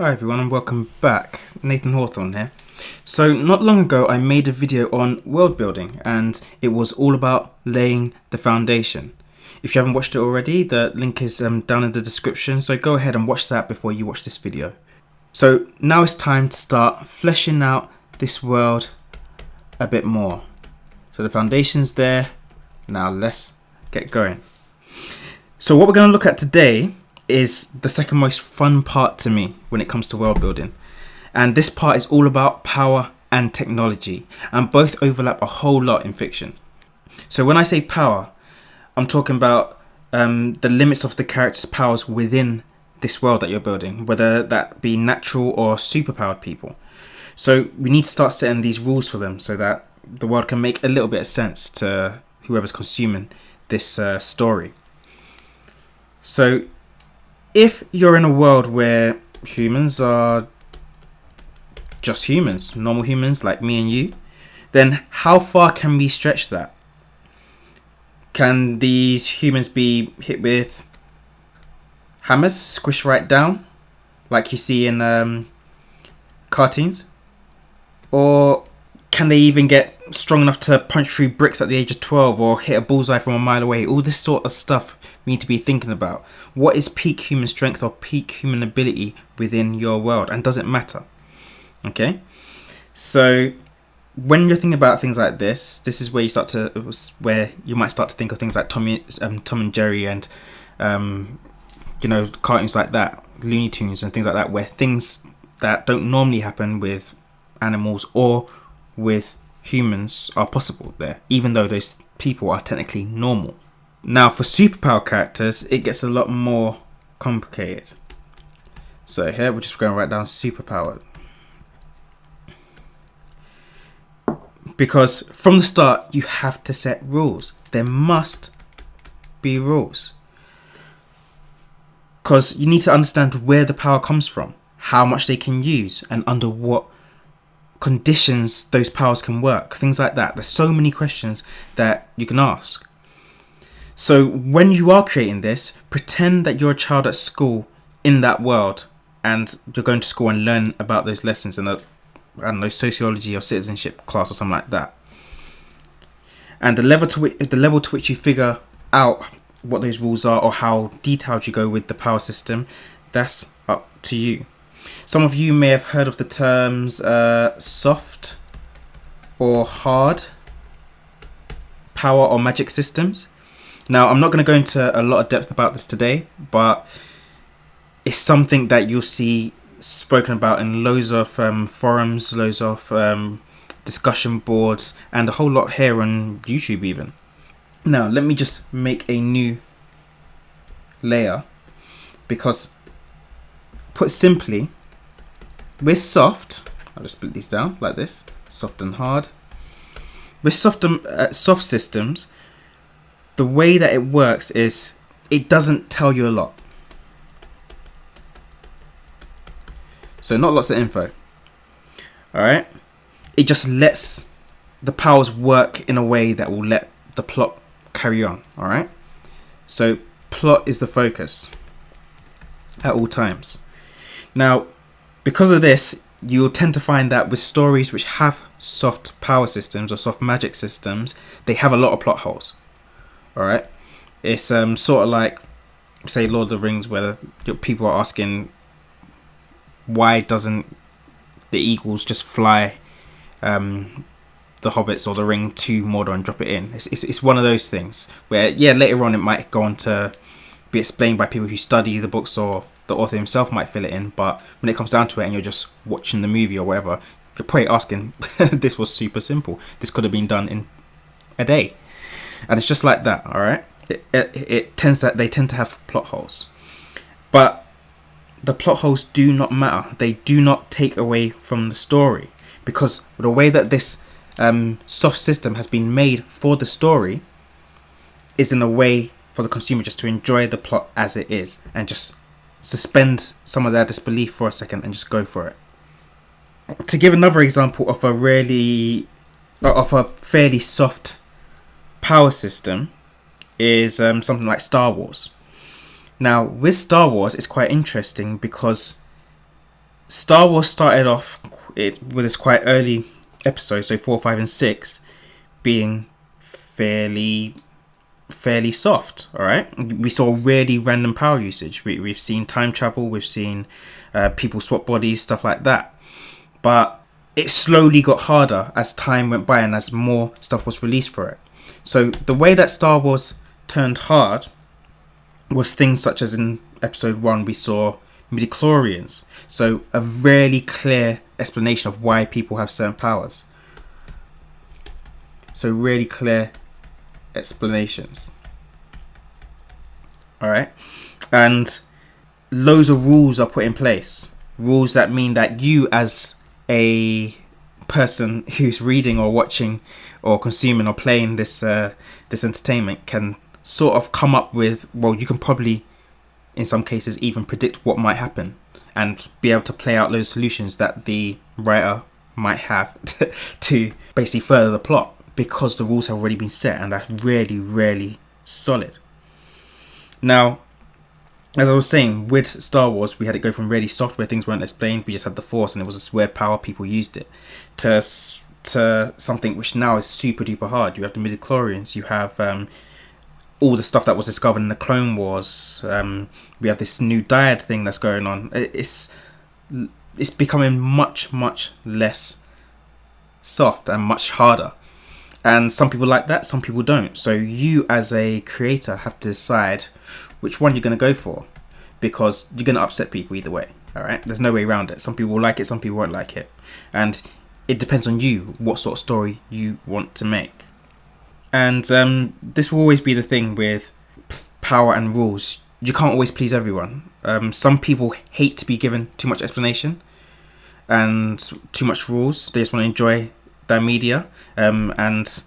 Hi everyone and welcome back. Nathan Hawthorne here. So not long ago I made a video on world building and it was all about laying the foundation. If you haven't watched it already, the link is down in the description, so go ahead and watch that before you watch this video. So now it's time to start fleshing out this world a bit more. So the foundation's there, now let's get going. So what we're going to look at today is the second most fun part to me when it comes to world building, and this part is all about power and technology, and both overlap a whole lot in fiction. So when I say power, I'm talking about the limits of the character's powers within this world that you're building, whether that be natural or superpowered people. So we need to start setting these rules for them so that the world can make a little bit of sense to whoever's consuming this story. So if you're in a world where humans are just humans, normal humans like me and you, then how far can we stretch that? Can these humans be hit with hammers, squished right down, like you see in cartoons? Or can they even get strong enough to punch through bricks at the age of 12 or hit a bullseye from a mile away? All this sort of stuff we need to be thinking about. What is peak human strength or peak human ability within your world, and does it matter? Okay, so when you're thinking about things like this is where you might start to think of things like Tom and Jerry and cartoons like that, Looney Tunes and things like that, where things that don't normally happen with animals or with humans are possible there, even though those people are technically normal. Now for superpower characters, it gets a lot more complicated. So here we're just going to write down superpower, because from the start you have to set rules. There must be rules, because you need to understand where the power comes from, how much they can use, and under what conditions those powers can work, things like that. There's so many questions that you can ask. So when you are creating this, pretend that you're a child at school in that world, and you're going to school and learn about those lessons in sociology or citizenship class or something like that. And the level to which you figure out what those rules are or how detailed you go with the power system, that's up to you. Some of you may have heard of the terms soft or hard power or magic systems. Now, I'm not going to go into a lot of depth about this today, but it's something that you'll see spoken about in loads of forums, loads of discussion boards, and a whole lot here on YouTube even. Now, let me just make a new layer, because put simply, with soft, I'll just split these down like this, soft and hard. With soft systems, the way that it works is it doesn't tell you a lot. So not lots of info. Alright? It just lets the powers work in a way that will let the plot carry on. Alright? So plot is the focus at all times. Now, because of this, you'll tend to find that with stories which have soft power systems or soft magic systems, they have a lot of plot holes. Alright? It's sort of like, say, Lord of the Rings, where people are asking, why doesn't the eagles just fly the hobbits or the ring to Mordor and drop it in? It's one of those things where, yeah, later on it might go on to be explained by people who study the books, or the author himself might fill it in, but when it comes down to it and you're just watching the movie or whatever, you're probably asking, this was super simple. This could have been done in a day. And it's just like that, alright? They tend to have plot holes. But the plot holes do not matter. They do not take away from the story, because the way that this soft system has been made for the story is in a way for the consumer just to enjoy the plot as it is and just suspend some of their disbelief for a second and just go for it. To give another example of a fairly soft power system is something like Star Wars. Now, with Star Wars, it's quite interesting because Star Wars started off with its quite early episodes, so 4, 5, and 6, being fairly soft. All right, we saw really random power usage. We've seen time travel, we've seen people swap bodies, stuff like that. But it slowly got harder as time went by and as more stuff was released for it. So the way that Star Wars turned hard was things such as in episode 1 we saw midichlorians. So a really clear explanation of why people have certain powers. So really clear explanations. Alright? And loads of rules are put in place. Rules that mean that you as a person who's reading or watching or consuming or playing this entertainment can sort of come up with, well, you can probably in some cases even predict what might happen and be able to play out those solutions that the writer might have to basically further the plot, because the rules have already been set, and that's really solid. Now, as I was saying, with Star Wars, we had it go from really soft where things weren't explained, we just had the Force and it was this weird power, people used it, to something which now is super duper hard. You have the midichlorians, you have all the stuff that was discovered in the Clone Wars. We have this new dyad thing that's going on. It's becoming much less soft and much harder. And some people like that, some people don't. So you as a creator have to decide which one you're going to go for, because you're going to upset people either way. All right, there's no way around it. Some people will like it, some people won't like it, and it depends on you what sort of story you want to make. And this will always be the thing with power and rules. You can't always please everyone. Some people hate to be given too much explanation and too much rules. They just want to enjoy their media. And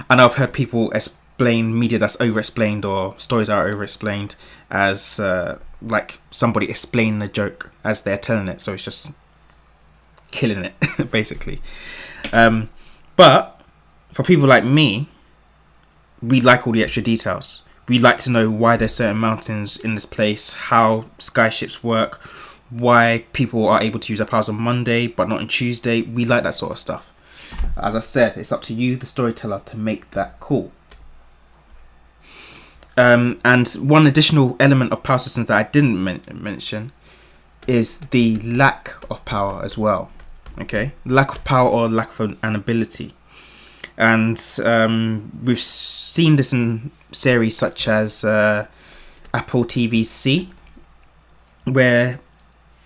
I know I've heard people explain media that's over-explained, or stories that are over-explained, as like somebody explaining a joke as they're telling it. So it's just killing it, basically. But for people like me, we like all the extra details. We like to know why there's certain mountains in this place, how skyships work, why people are able to use their powers on Monday but not on Tuesday. We like that sort of stuff. As I said, it's up to you, the storyteller, to make that call. And one additional element of power systems that I didn't mention is the lack of power as well. Okay, lack of power or lack of an ability. And we've seen this in series such as Apple TV's C, where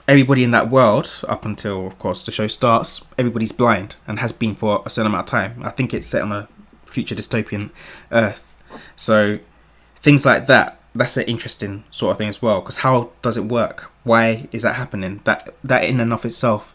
everybody in that world, up until of course the show starts, everybody's blind and has been for a certain amount of time. I think it's set on a future dystopian Earth. So things like that, that's an interesting sort of thing as well, because how does it work? Why is that happening? That in and of itself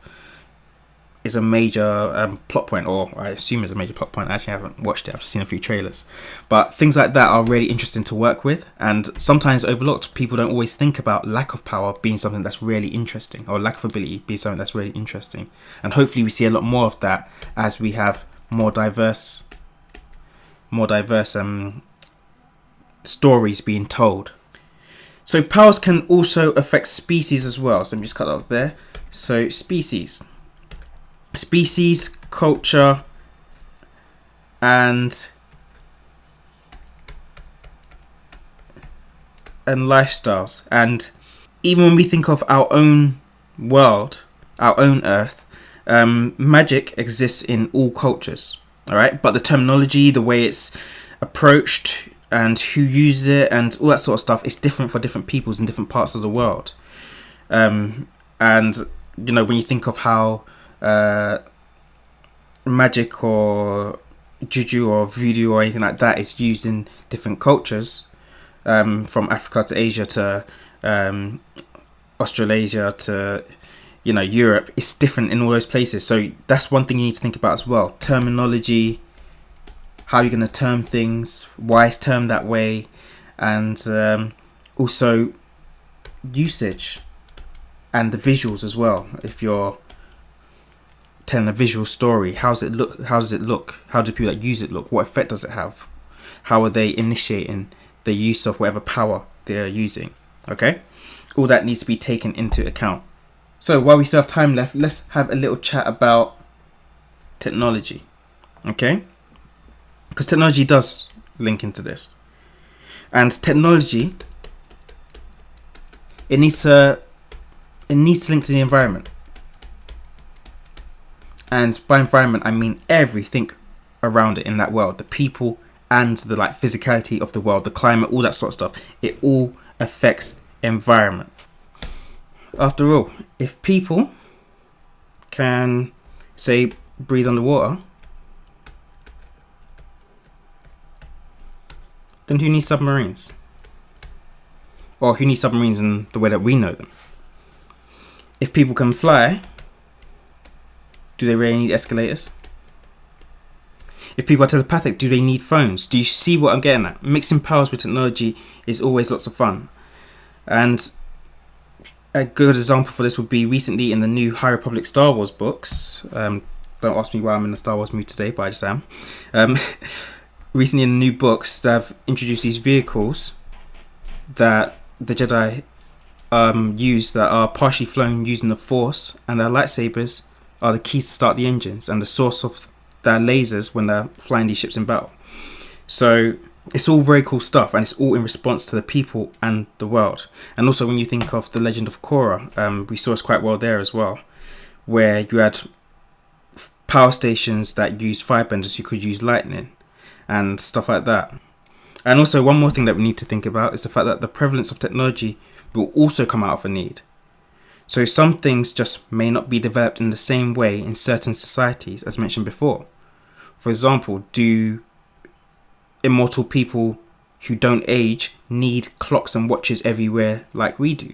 is a major plot point, or I assume is a major plot point. I actually haven't watched it, I've just seen a few trailers. But things like that are really interesting to work with, and sometimes overlooked. People don't always think about lack of power being something that's really interesting, or lack of ability being something that's really interesting. And hopefully we see a lot more of that as we have more diverse stories being told. So powers can also affect species as well. So let me just cut that off there. So species, culture, and lifestyles. And even when we think of our own world, our own Earth, magic exists in all cultures. All right, but the terminology, the way it's approached, and who uses it, and all that sort of stuff, is different for different peoples in different parts of the world. And you know, when you think of how magic or juju or voodoo or anything like that is used in different cultures, from Africa to Asia to Australasia to, you know, Europe, it's different in all those places. So that's one thing you need to think about as well. Terminology, how you're going to term things, why it's termed that way, and also usage and the visuals as well. If you're telling a visual story, how does it look? How do people that use it look? What effect does it have? How are they initiating the use of whatever power they're using? Okay, all that needs to be taken into account. So while we still have time left, let's have a little chat about technology, okay? Because technology does link into this. And technology, it needs to link to the environment. And by environment, I mean everything around it in that world. The people and the physicality of the world, the climate, all that sort of stuff. It all affects environment. After all, if people can, say, breathe underwater, then who needs submarines? Or who needs submarines in the way that we know them? If people can fly, do they really need escalators? If people are telepathic, do they need phones? Do you see what I'm getting at? Mixing powers with technology is always lots of fun. And a good example for this would be recently in the new High Republic Star Wars books. Don't ask me why I'm in the Star Wars mood today, but I just am. Recently in the new books, they've introduced these vehicles that the Jedi use that are partially flown using the Force, and their lightsabers are the keys to start the engines and the source of their lasers when they're flying these ships in battle. So it's all very cool stuff, and it's all in response to the people and the world. And also when you think of the Legend of Korra, we saw this quite well there as well, where you had power stations that used firebenders who could use lightning and stuff like that. And also one more thing that we need to think about is the fact that the prevalence of technology will also come out of a need. So some things just may not be developed in the same way in certain societies as mentioned before. For example, do immortal people who don't age need clocks and watches everywhere like we do?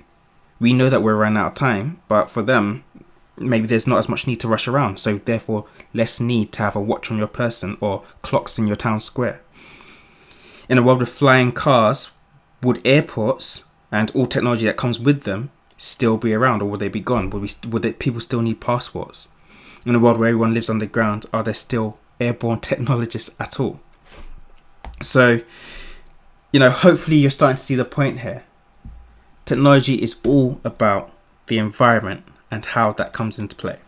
We know that we're running out of time, but for them, maybe there's not as much need to rush around, so therefore less need to have a watch on your person or clocks in your town square. In a world with flying cars, would airports and all technology that comes with them still be around, or would they be gone? Would people still need passports? In a world where everyone lives underground, are there still airborne technologists at all? So, hopefully you're starting to see the point here. Technology is all about the environment and how that comes into play.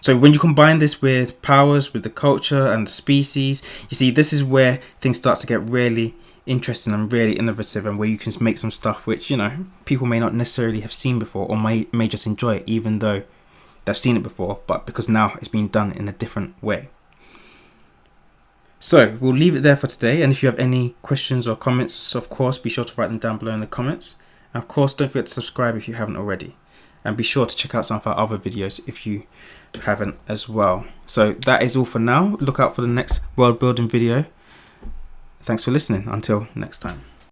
So when you combine this with powers, with the culture and the species, you see this is where things start to get really interesting and really innovative, and where you can make some stuff which people may not necessarily have seen before, or may just enjoy it even though they've seen it before, but because now it's been done in a different way. So we'll leave it there for today, and if you have any questions or comments, of course be sure to write them down below in the comments, and of course don't forget to subscribe if you haven't already, and be sure to check out some of our other videos if you haven't as well. So that is all for now. Look out for the next world building video. Thanks for listening. Until next time.